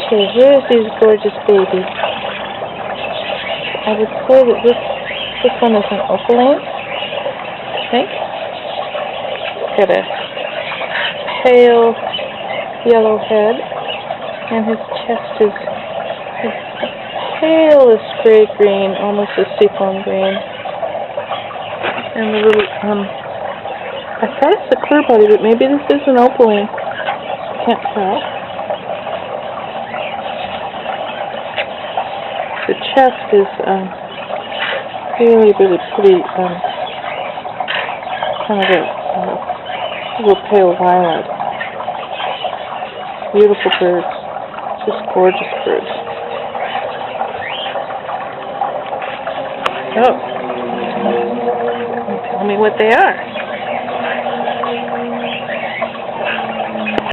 Okay, here's these gorgeous babies. I would say that this one is an opaline, I think. Got a pale yellow head, and his chest is palest gray green, almost a seafoam green. And the little, I thought it's a clear body, but maybe this is an opaline. Can't tell. The chest is really, really pretty, kind of a little pale violet. Beautiful birds. Just gorgeous birds. So, tell me what they are.